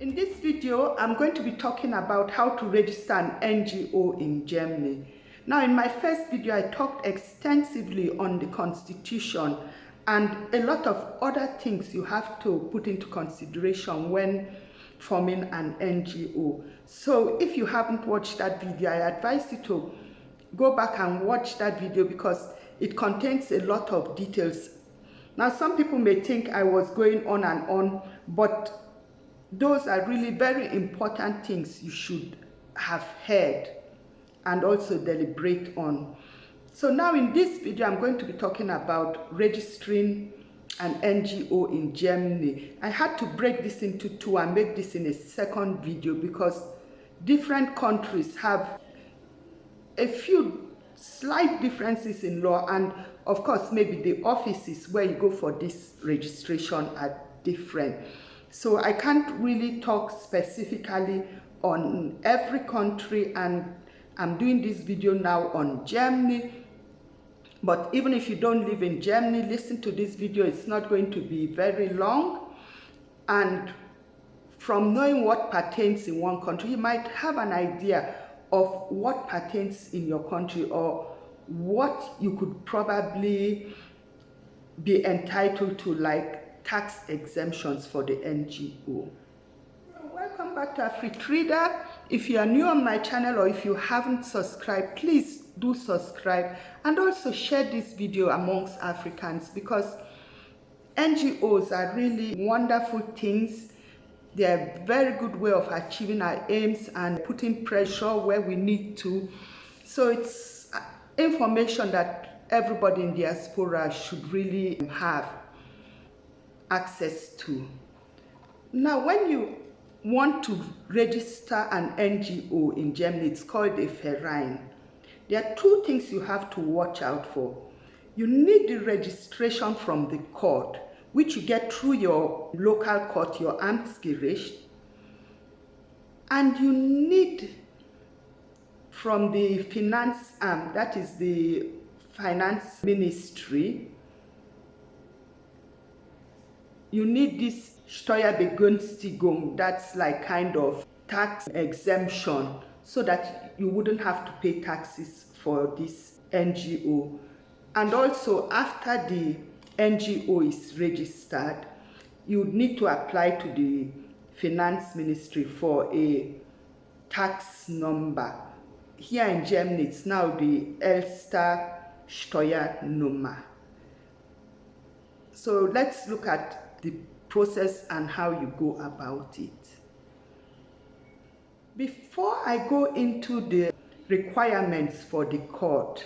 In this video, I'm going to be talking about how to register an NGO in Germany. Now, in my first video, I talked extensively on the Constitution and a lot of other things you have to put into consideration when forming an NGO. So if you haven't watched that video, I advise you to go back and watch that video because it contains a lot of details. Now, some people may think I was going on and on, but those are really very important things you should have heard and also deliberate on. So now in this video, I'm going to be talking about registering an NGO in Germany. I had to break this into two and make this in a second video because different countries have a few slight differences in law, and of course maybe the offices where you go for this registration are different. So I can't really talk specifically on every country, and I'm doing this video now on Germany. But even if you don't live in Germany, listen to this video. It's not going to be very long. And from knowing what pertains in one country, you might have an idea of what pertains in your country or what you could probably be entitled to, like tax exemptions for the NGO. Welcome back to AfriTrader. If you are new on my channel or if you haven't subscribed, please do subscribe and also share this video amongst Africans because NGOs are really wonderful things. They're a very good way of achieving our aims and putting pressure where we need to. So it's information that everybody in diaspora should really have access to. Now, when you want to register an NGO in Germany, it's called a Verein. There are two things you have to watch out for. You need the registration from the court, which you get through your local court, your Amtsgericht, and you need from the Finanzamt, that is the finance ministry, you need this Steuerbegünstigung, that's like kind of tax exemption, so that you wouldn't have to pay taxes for this NGO. And also, after the NGO is registered, you need to apply to the finance ministry for a tax number. Here in Germany, it's now the Elster Steuernummer. So let's look at the process and how you go about it. Before I go into the requirements for the court,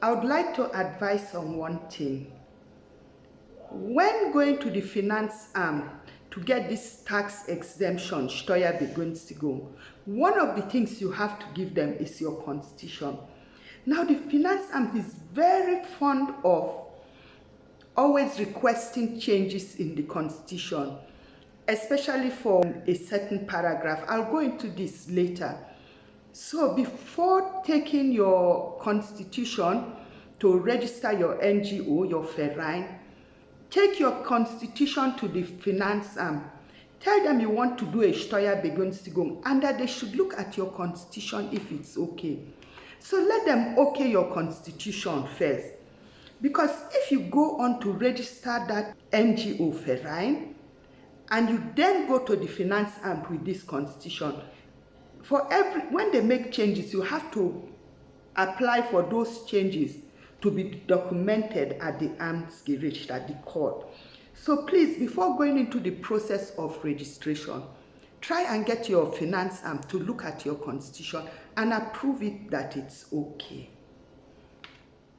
I would like to advise on one thing. When going to the Finanzamt to get this tax exemption, Steuerbegünstigung, one of the things you have to give them is your constitution. Now, the Finanzamt is very fond of always requesting changes in the constitution, especially for a certain paragraph. I'll go into this later. So before taking your constitution to register your NGO, your Verein, take your constitution to the Finanzamt. Tell them you want to do a Steuerbegünstigung and that they should look at your constitution if it's okay. So let them okay your constitution first. Because if you go on to register that NGO Verein and you then go to the Finanzamt with this constitution, when they make changes, you have to apply for those changes to be documented at the Amtsgericht, at the court. So please, before going into the process of registration, try and get your Finanzamt to look at your constitution and approve it that it's okay.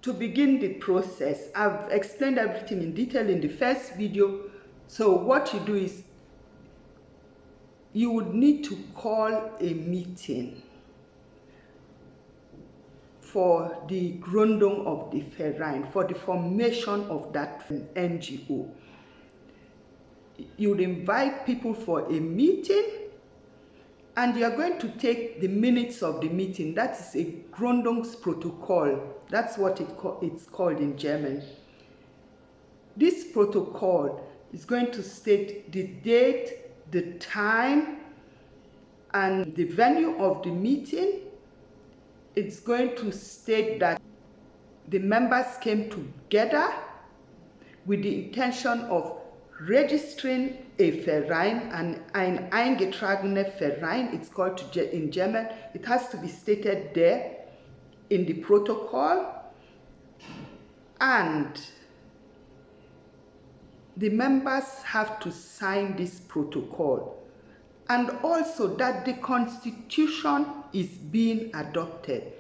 To begin the process, I've explained everything in detail in the first video. So what you do is you would need to call a meeting for the Gründung of the Verein, for the formation of that NGO. You would invite people for a meeting and you are going to take the minutes of the meeting. That is a Gründungsprotokoll. That's what it's called in German. This protocol is going to state the date, the time and the venue of the meeting. It's going to state that the members came together with the intention of registering a Verein, ein eingetragener Verein, it's called in German. It has to be stated there in the protocol, and the members have to sign this protocol, and also that the constitution is being adopted.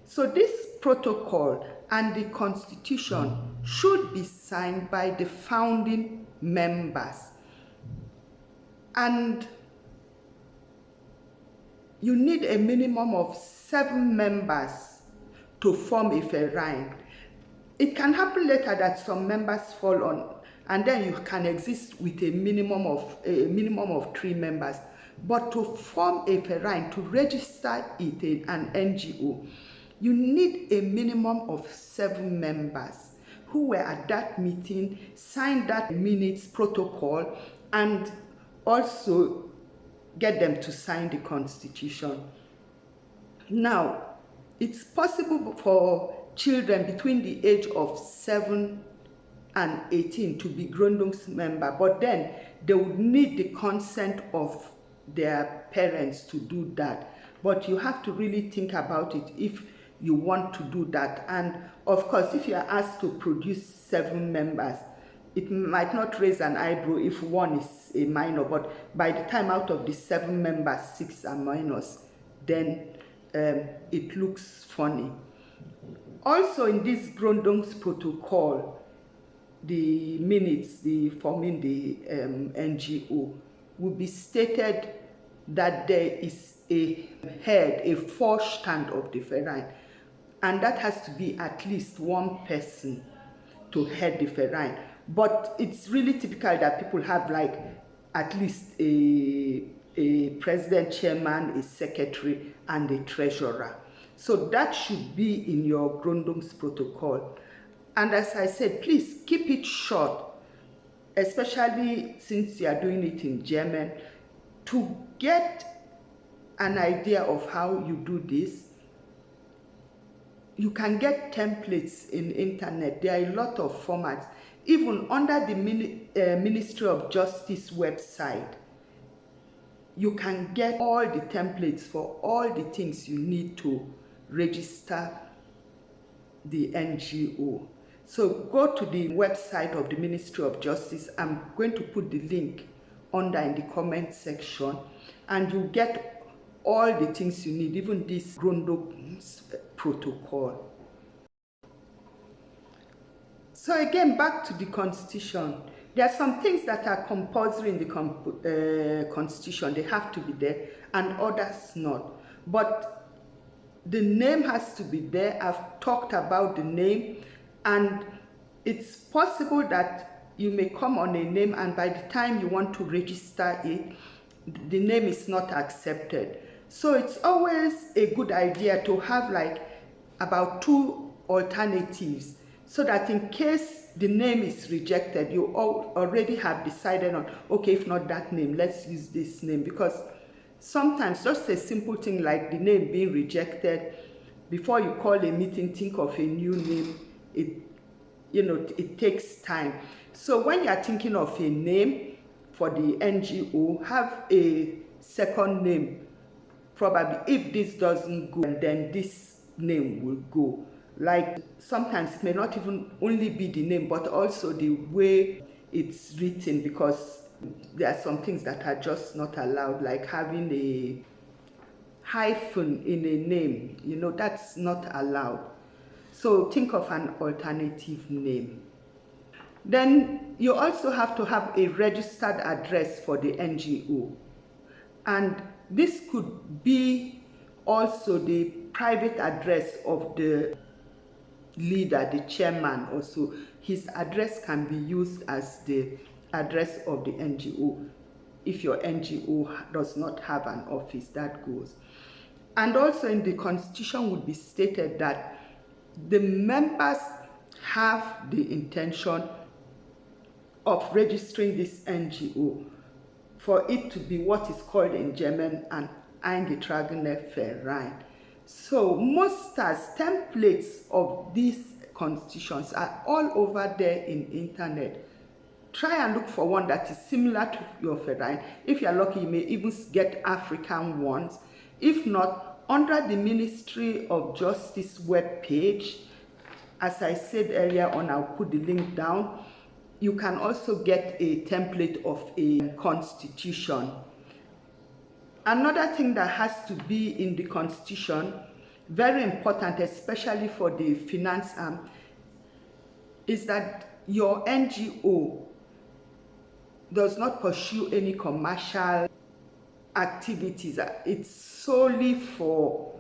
So this protocol and the constitution should be signed by the founding members, and you need a minimum of 7 members to form a Verein. It can happen later that some members fall on, and then you can exist with a minimum of 3 members. But to form a Verein, to register it in an NGO, you need a minimum of 7 members who were at that meeting, signed that minutes protocol, and also get them to sign the constitution. Now, it's possible for children between the age of 7 and 18 to be Gründungsmember, but then they would need the consent of their parents to do that. But you have to really think about it if you want to do that. And of course, if you are asked to produce 7 members, it might not raise an eyebrow if one is a minor, but by the time out of the 7 members, 6 are minors, then it looks funny. Also in this Gründungsprotocol, the minutes, the forming the NGO, will be stated that there is a head, a Vorstand of the Verein, and that has to be at least 1 person to head the Verein. But it's really typical that people have like at least a president, chairman, a secretary, and a treasurer. So that should be in your Gründungsprotocol. And as I said, please keep it short, especially since you are doing it in German, to get an idea of how you do this. You can get templates in internet. There are a lot of formats. Even under the Ministry of Justice website, you can get all the templates for all the things you need to register the NGO. So go to the website of the Ministry of Justice. I'm going to put the link under in the comment section, and you get all the things you need, even this Gründungsprotocol. So again, back to the Constitution. There are some things that are compulsory in the Constitution. They have to be there, and others not. But the name has to be there. I've talked about the name, and it's possible that you may come on a name, and by the time you want to register it, the name is not accepted. So it's always a good idea to have like about 2 alternatives, so that in case the name is rejected, you already have decided on, okay, if not that name, let's use this name. Because sometimes just a simple thing like the name being rejected, before you call a meeting, think of a new name, it takes time. So when you are thinking of a name for the NGO, have a second name. Probably if this doesn't go, then this name will go. Like sometimes it may not even only be the name, but also the way it's written, because there are some things that are just not allowed, like having a hyphen in a name, that's not allowed. So think of an alternative name. Then you also have to have a registered address for the NGO. And this could be also the private address of the leader, the chairman also. His address can be used as the address of the NGO. If your NGO does not have an office, that goes. And also in the Constitution would be stated that the members have the intention of registering this NGO for it to be what is called in German an eingetragener Verein. So most templates of these constitutions are all over there in internet. Try and look for one that is similar to your Verein. If you're lucky, you may even get African ones. If not, under the Ministry of Justice webpage, as I said earlier on, I'll put the link down, you can also get a template of a constitution. Another thing that has to be in the constitution, very important, especially for the finance arm, is that your NGO does not pursue any commercial activities. It's solely for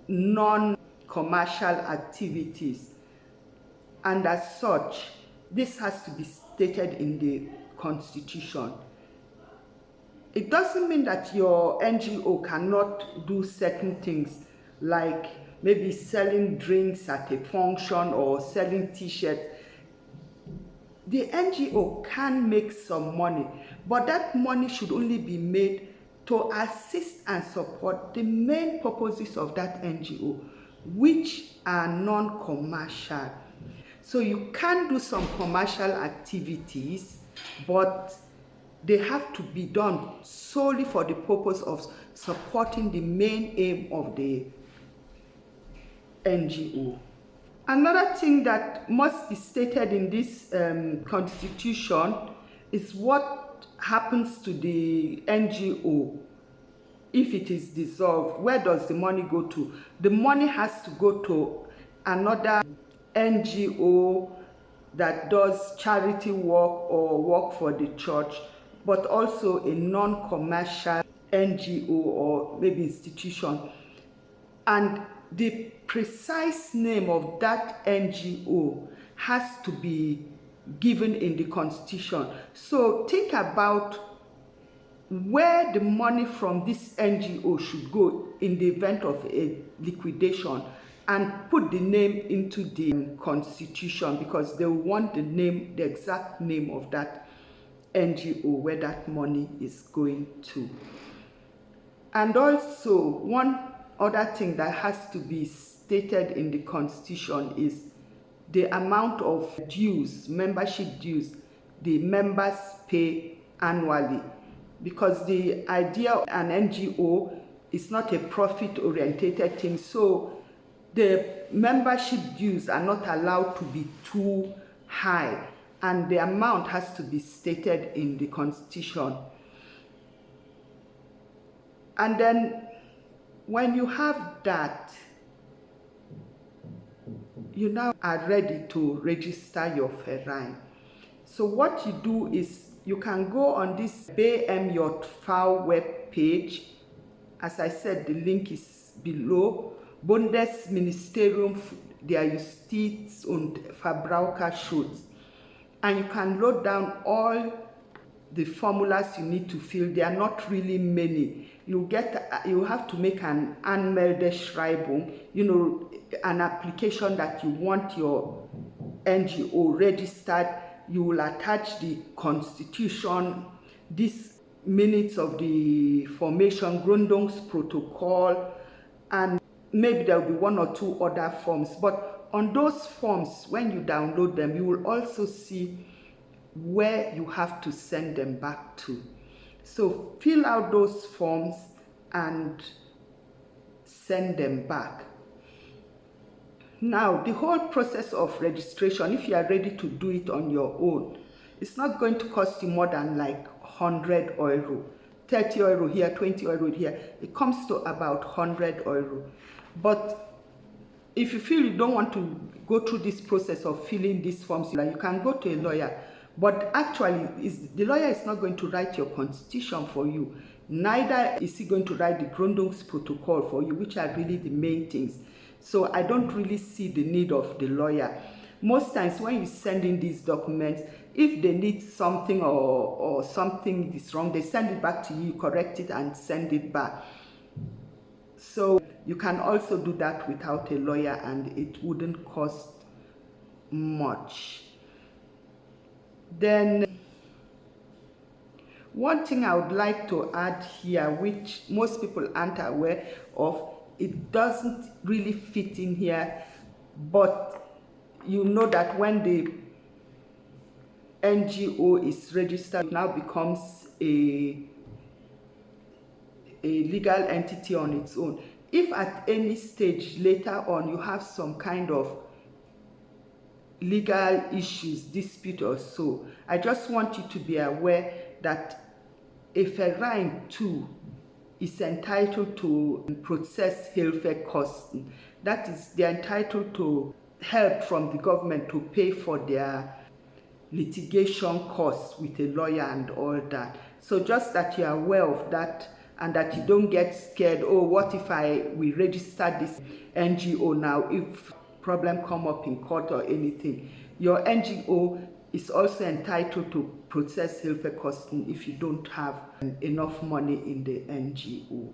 non-commercial activities, and as such, this has to be stated in the constitution. It doesn't mean that your NGO cannot do certain things, like maybe selling drinks at a function or selling t-shirts. The NGO can make some money, but that money should only be made to assist and support the main purposes of that NGO, which are non-commercial. So you can do some commercial activities, but they have to be done solely for the purpose of supporting the main aim of the NGO. Another thing that must be stated in this constitution is what happens to the NGO if it is dissolved. Where does the money go to? The money has to go to another NGO that does charity work or work for the church, but also a non-commercial NGO or maybe institution. And the precise name of that NGO has to be given in the constitution. So think about where the money from this NGO should go in the event of a liquidation, and put the name into the constitution, because they want the name, the exact name of that NGO where that money is going to. And also, one other thing that has to be stated in the constitution is the amount of dues, membership dues, the members pay annually, because the idea of an NGO is not a profit-oriented thing. So the membership dues are not allowed to be too high, and the amount has to be stated in the constitution. And then when you have that, you now are ready to register your Verein. So what you do is you can go on this BMJV web page. As I said, the link is below. Bundesministerium der Justiz und Verbraucherschutz. And you can load down all the formulas you need to fill. They are not really many. You have to make an Anmeldeschreibung, an application that you want your NGO registered. You will attach the constitution, these minutes of the formation, Gründungsprotokoll, and maybe there will be one or two other forms. But on those forms, when you download them, you will also see where you have to send them back to. So fill out those forms and send them back. Now, the whole process of registration, if you are ready to do it on your own, it's not going to cost you more than like 100 euro. 30 euro here, 20 euro here. It comes to about 100 euro. But if you feel you don't want to go through this process of filling these forms, you can go to a lawyer. But actually, the lawyer is not going to write your constitution for you. Neither is he going to write the Gründungsprotokoll for you, which are really the main things. So I don't really see the need of the lawyer. Most times when you send in these documents, if they need something or something is wrong, they send it back to you, correct it and send it back. So you can also do that without a lawyer, and it wouldn't cost much. Then One thing I would like to add here, which most people aren't aware of, it doesn't really fit in here, but you know that when the NGO is registered, it now becomes a legal entity on its own. If at any stage later on you have some kind of legal issues, dispute or so, I just want you to be aware that a verein too is entitled to process Hilfekosten. That is, they're entitled to help from the government to pay for their litigation costs with a lawyer and all that. So just that you're aware of that, and that you don't get scared, oh, what if we register this NGO now, if problem come up in court or anything, your NGO is also entitled to process Hilfekosten if you don't have enough money in the NGO.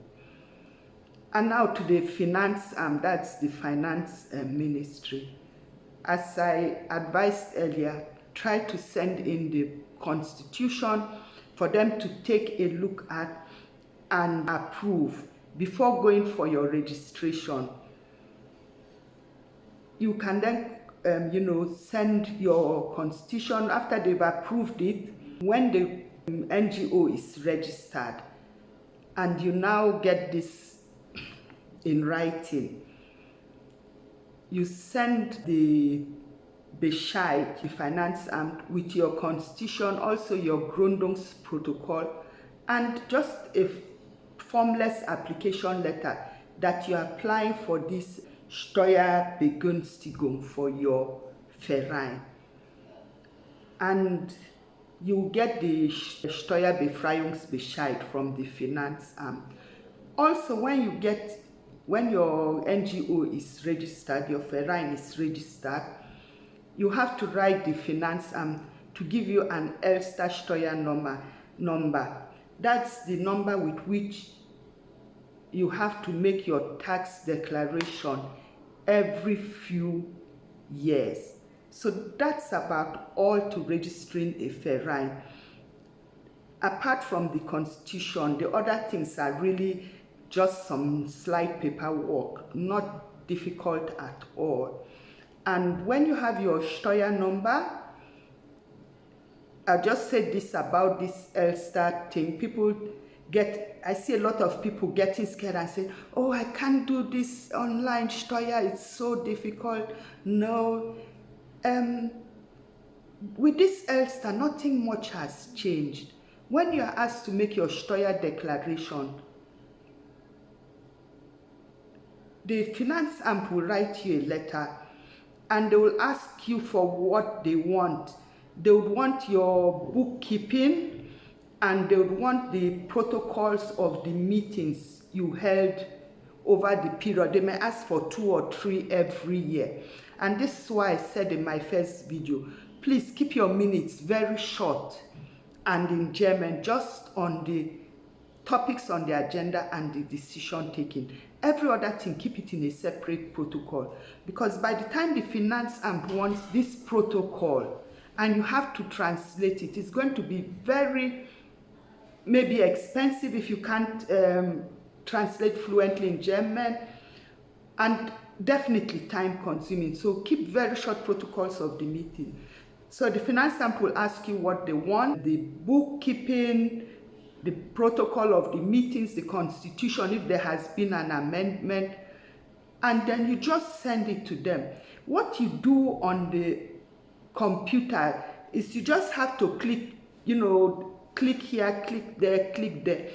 And now to the finance that's the finance ministry. As I advised earlier, try to send in the constitution for them to take a look at and approve before going for your registration. You can then send your constitution after they've approved it. When the NGO is registered and you now get this in writing, you send the Bescheid, the finance with your constitution, also your Gründungsprotokoll, and just a formless application letter that you are applying for this Steuerbegünstigung for your verein. And you get the Steuerbefreiungsbescheid from the Finanzamt. Also, when your NGO is registered, your verein is registered, you have to write the Finanzamt to give you an Elster number. That's the number with which you have to make your tax declaration every few years. So that's about all to registering a verein. Apart from the constitution, the other things are really just some slight paperwork, not difficult at all. And when you have your Steuer number, I just said this about this Elster thing. I see a lot of people getting scared and saying, oh, I can't do this online Steuer, it's so difficult. No, with this Elster, nothing much has changed. When you are asked to make your Steuer declaration, the Finanzamt will write you a letter and they will ask you for what they want. They would want your bookkeeping, and they would want the protocols of the meetings you held over the period. They may ask for 2 or 3 every year. And this is why I said in my first video, please keep your minutes very short and in German, just on the topics on the agenda and the decision taking. Every other thing, keep it in a separate protocol, because by the time the Finanzamt wants this protocol and you have to translate it, it's going to be very maybe expensive if you can't translate fluently in German, and definitely time consuming. So keep very short protocols of the meeting. So the Finanzamt will ask you what they want, the bookkeeping, the protocol of the meetings, the constitution, if there has been an amendment, and then you just send it to them. What you do on the computer is you just have to click, click here, click there, click there.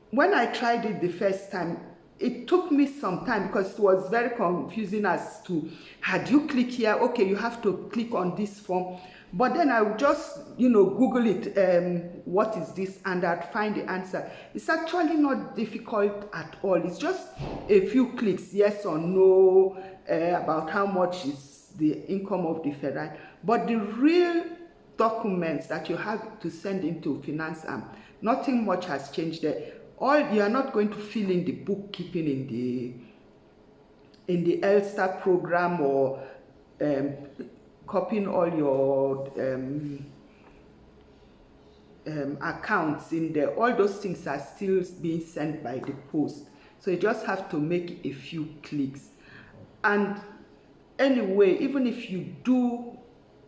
When I tried it the first time, it took me some time because it was very confusing as to, had you click here, okay, you have to click on this form. But then I would just, Google it, what is this, and I'd find the answer. It's actually not difficult at all. It's just a few clicks, yes or no, about how much is the income of the verein. But the real documents that you have to send into Finanzamt, nothing much has changed there. You are not going to fill in the bookkeeping in the Elster program, or copying all your accounts in there. All those things are still being sent by the post. So you just have to make a few clicks. And anyway, even if you do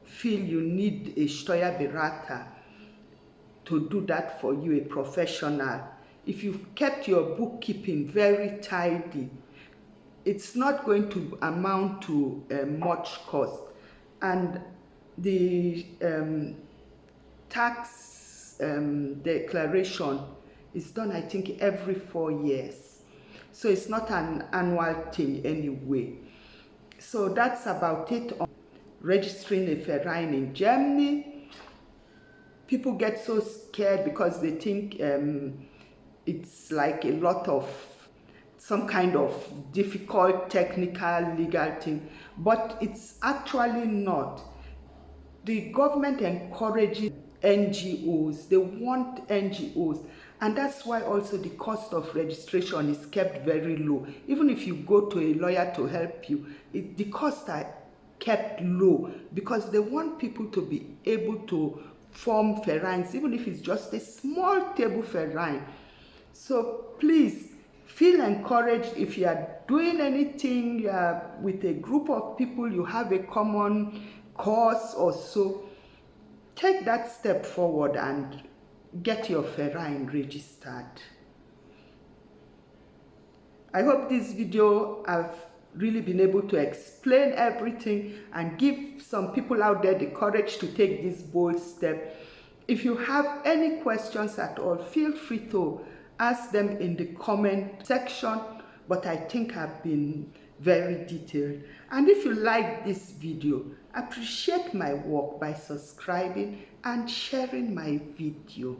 feel you need a Steuerberater to do that for you, a professional, if you've kept your bookkeeping very tidy, it's not going to amount to much cost. And the tax declaration is done, I think, every 4 years. So it's not an annual thing anyway. So that's about it on registering a Verein in Germany. People get so scared because they think it's like a lot of some kind of difficult technical legal thing, but it's actually not. The government encourages NGOs, they want NGOs, and that's why also the cost of registration is kept very low. Even if you go to a lawyer to help you, the costs are kept low because they want people to be able to form Vereins, even if it's just a small table Verein. So please feel encouraged. If you are doing anything with a group of people, you have a common cause or so, take that step forward and get your Verein registered. I hope this video I've really been able to explain everything and give some people out there the courage to take this bold step. If you have any questions at all, feel free to ask them in the comment section, but I think I've been very detailed. And if you like this video, appreciate my work by subscribing and sharing my video.